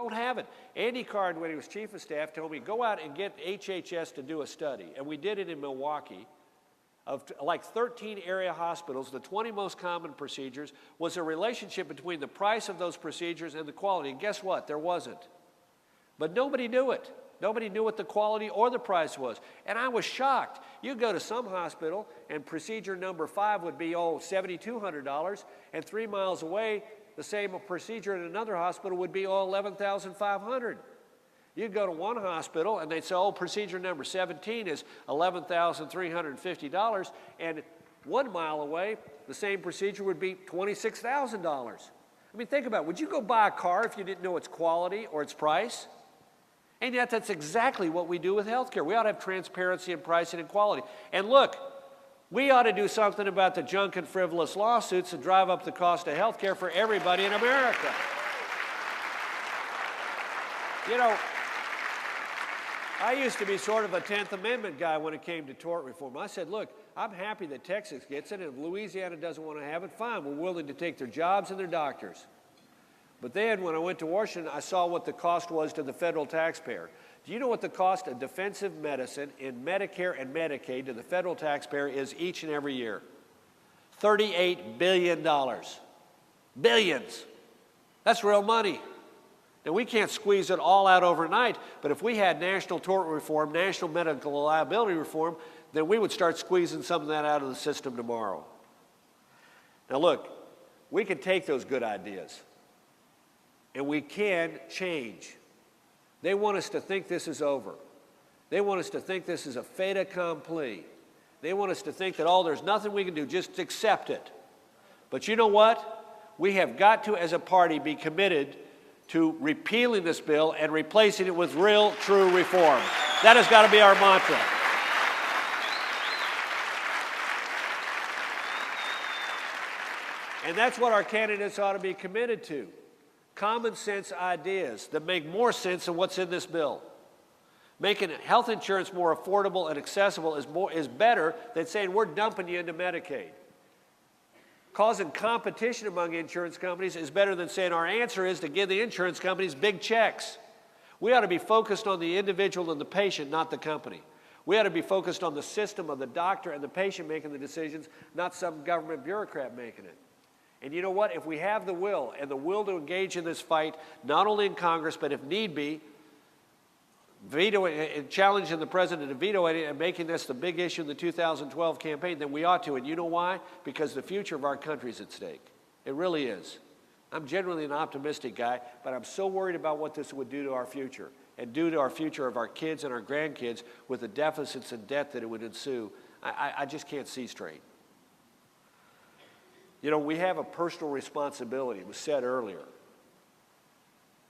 don't have it. Andy Card, when he was chief of staff, told me, go out and get HHS to do a study. And we did it in Milwaukee. Of like 13 area hospitals, the 20 most common procedures was a relationship between the price of those procedures and the quality. And guess what? There wasn't. But nobody knew it. Nobody knew what the quality or the price was. And I was shocked. You go to some hospital and procedure number 5 would be, $7,200, and 3 miles away, the same procedure in another hospital would be, $11,500. You'd go to one hospital and they'd say, procedure number 17 is $11,350, and 1 mile away, the same procedure would be $26,000. I mean, think about it. Would you go buy a car if you didn't know its quality or its price? And yet that's exactly what we do with healthcare. We ought to have transparency in pricing and quality. And look, we ought to do something about the junk and frivolous lawsuits that drive up the cost of healthcare for everybody in America. You know, I used to be sort of a 10th Amendment guy when it came to tort reform. I said, look, I'm happy that Texas gets it, and if Louisiana doesn't want to have it, fine. We're willing to take their jobs and their doctors. But then when I went to Washington, I saw what the cost was to the federal taxpayer. Do you know what the cost of defensive medicine in Medicare and Medicaid to the federal taxpayer is each and every year? $38 billion. Billions. That's real money. Now, we can't squeeze it all out overnight, but if we had national tort reform, national medical liability reform, then we would start squeezing some of that out of the system tomorrow. Now, look, we can take those good ideas, and we can change. They want us to think this is over. They want us to think this is a fait accompli. They want us to think that, there's nothing we can do, just accept it. But you know what? We have got to, as a party, be committed to repealing this bill and replacing it with real, true reform. That has got to be our mantra. And that's what our candidates ought to be committed to. Common sense ideas that make more sense than what's in this bill. Making health insurance more affordable and accessible is better than saying we're dumping you into Medicaid. Causing competition among insurance companies is better than saying our answer is to give the insurance companies big checks. We ought to be focused on the individual and the patient, not the company. We ought to be focused on the system of the doctor and the patient making the decisions, not some government bureaucrat making it. And you know what? If we have the will and the will to engage in this fight, not only in Congress, but if need be, challenging the president to veto it and making this the big issue in the 2012 campaign, then we ought to. And you know why? Because the future of our country is at stake. It really is. I'm generally an optimistic guy, but I'm so worried about what this would do to our future and do to our future of our kids and our grandkids with the deficits and debt that it would ensue. I just can't see straight. You know, we have a personal responsibility, it was said earlier,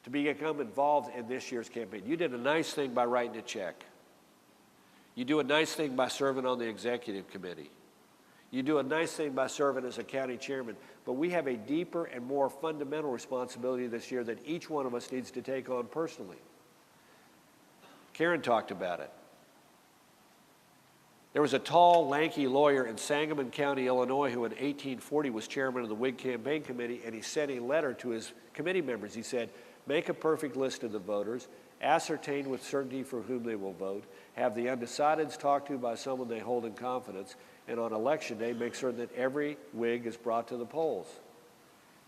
to become involved in this year's campaign. You did a nice thing by writing a check. You do a nice thing by serving on the executive committee. You do a nice thing by serving as a county chairman. But we have a deeper and more fundamental responsibility this year that each one of us needs to take on personally. Karen talked about it. There was a tall, lanky lawyer in Sangamon County, Illinois, who in 1840 was chairman of the Whig campaign committee, and he sent a letter to his committee members. He said, make a perfect list of the voters, ascertain with certainty for whom they will vote, have the undecideds talked to by someone they hold in confidence, and on election day, make certain that every Whig is brought to the polls.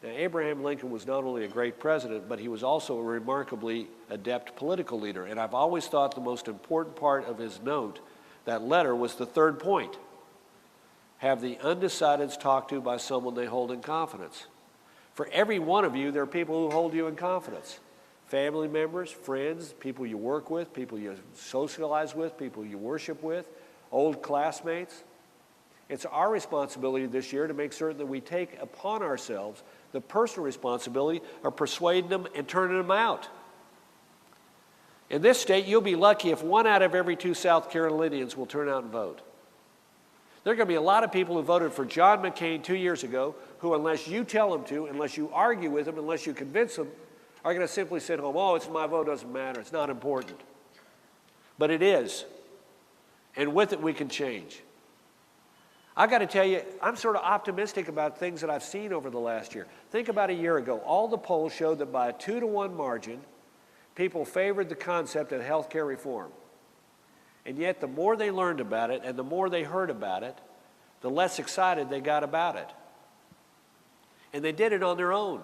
Now, Abraham Lincoln was not only a great president, but he was also a remarkably adept political leader. And I've always thought the most important part of his note, that letter, was the third point. Have the undecideds talked to by someone they hold in confidence. For every one of you, there are people who hold you in confidence. Family members, friends, people you work with, people you socialize with, people you worship with, old classmates. It's our responsibility this year to make certain that we take upon ourselves the personal responsibility of persuading them and turning them out. In this state, you'll be lucky if 1 out of every 2 South Carolinians will turn out and vote. There are going to be a lot of people who voted for John McCain 2 years ago who, unless you tell them to, unless you argue with them, unless you convince them, are going to simply sit home, it's my vote, doesn't matter, it's not important. But it is. And with it, we can change. I got to tell you, I'm sort of optimistic about things that I've seen over the last year. Think about a year ago. All the polls showed that by a 2-to-1 margin, people favored the concept of health care reform. And yet, the more they learned about it and the more they heard about it, the less excited they got about it. And they did it on their own.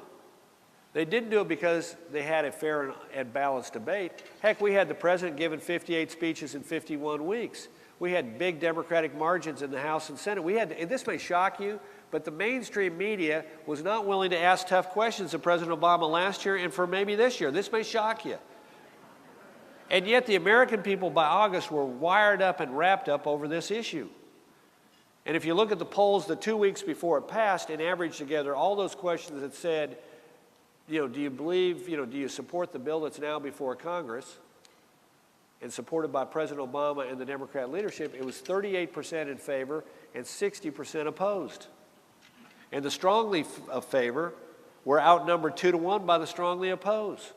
They didn't do it because they had a fair and balanced debate. Heck, we had the president giving 58 speeches in 51 weeks. We had big Democratic margins in the House and Senate. And this may shock you, but the mainstream media was not willing to ask tough questions of President Obama last year and for maybe this year. This may shock you. And yet the American people by August were wired up and wrapped up over this issue. And if you look at the polls the 2 weeks before it passed and average together all those questions that said, do you believe, do you support the bill that's now before Congress and supported by President Obama and the Democrat leadership, it was 38% in favor and 60% opposed. And the strongly of favor were outnumbered 2-1 by the strongly opposed.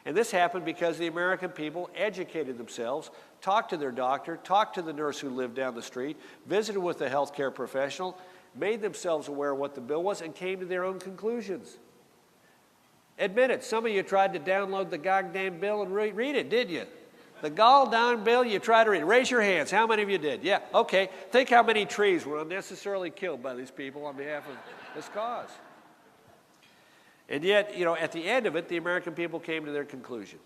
And this happened because the American people educated themselves, talked to their doctor, talked to the nurse who lived down the street, visited with a healthcare professional, made themselves aware of what the bill was, and came to their own conclusions. Admit it, some of you tried to download the goddamn bill and read it, did you? The gall-darn bill, you tried to read it. Raise your hands. How many of you did? Yeah, okay. Think how many trees were unnecessarily killed by these people on behalf of this cause. And yet, at the end of it, the American people came to their conclusion.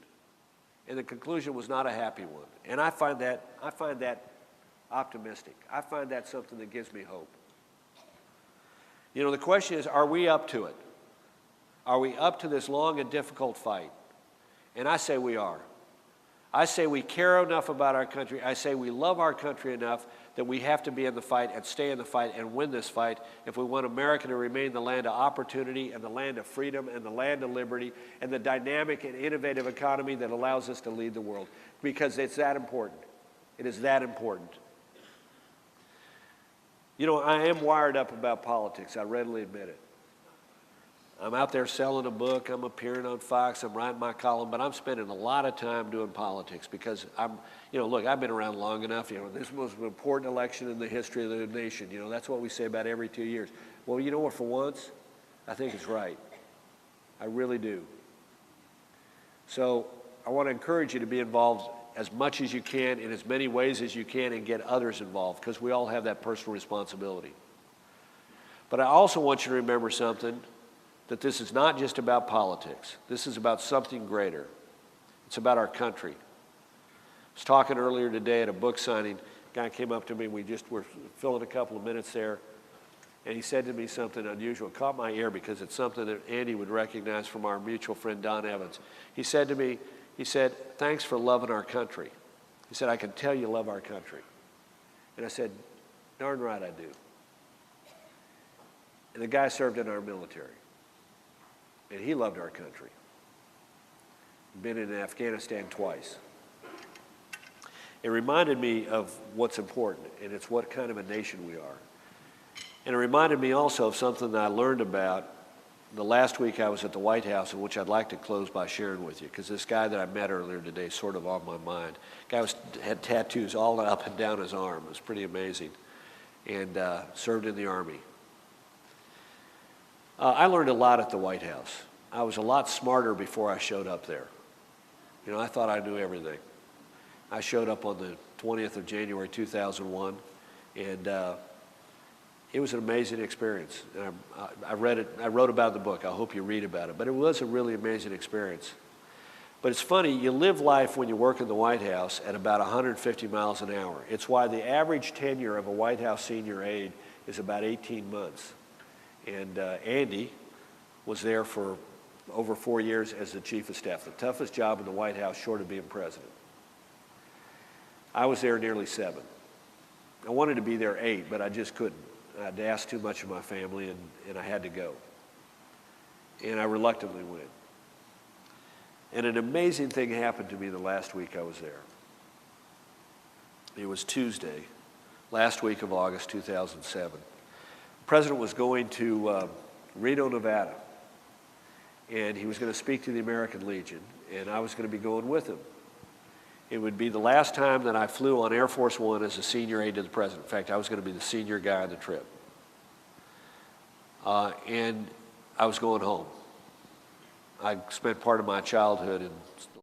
And the conclusion was not a happy one. And I find that optimistic. I find that something that gives me hope. The question is, are we up to it? Are we up to this long and difficult fight? And I say we are. I say we care enough about our country. I say we love our country enough that we have to be in the fight and stay in the fight and win this fight if we want America to remain the land of opportunity and the land of freedom and the land of liberty and the dynamic and innovative economy that allows us to lead the world, because it's that important. It is that important. I am wired up about politics. I readily admit it. I'm out there selling a book, I'm appearing on Fox, I'm writing my column, but I'm spending a lot of time doing politics because look, I've been around long enough. This was the most important election in the history of the nation. That's what we say about every 2 years. Well, you know what, for once, I think it's right. I really do. So I want to encourage you to be involved as much as you can in as many ways as you can and get others involved, because we all have that personal responsibility. But I also want you to remember something, that this is not just about politics. This is about something greater. It's about our country. I was talking earlier today at a book signing. A guy came up to me, we just were filling a couple of minutes there, and he said to me something unusual. It caught my ear because it's something that Andy would recognize from our mutual friend Don Evans. He said to me, thanks for loving our country. He said, I can tell you love our country. And I said, darn right I do. And the guy served in our military. And he loved our country. Been in Afghanistan twice. It reminded me of what's important, and it's what kind of a nation we are. And it reminded me also of something that I learned about the last week I was at the White House, in which I'd like to close by sharing with you, because this guy that I met earlier today is sort of on my mind. The guy had tattoos all up and down his arm. It was pretty amazing. And served in the Army. I learned a lot at the White House. I was a lot smarter before I showed up there. I thought I knew everything. I showed up on the 20th of January 2001, and it was an amazing experience. And I read it. I wrote about it in the book. I hope you read about it. But it was a really amazing experience. But it's funny, you live life when you work in the White House at about 150 miles an hour. It's why the average tenure of a White House senior aide is about 18 months. And Andy was there for over 4 years as the chief of staff, the toughest job in the White House short of being president. I was there nearly 7. I wanted to be there 8, but I just couldn't. I'd asked too much of my family, and I had to go. And I reluctantly went. And an amazing thing happened to me the last week I was there. It was Tuesday, last week of August 2007. The president was going to Reno, Nevada, and he was going to speak to the American Legion, and I was going to be going with him. It would be the last time that I flew on Air Force One as a senior aide to the president. In fact, I was going to be the senior guy on the trip. And I was going home. I spent part of my childhood in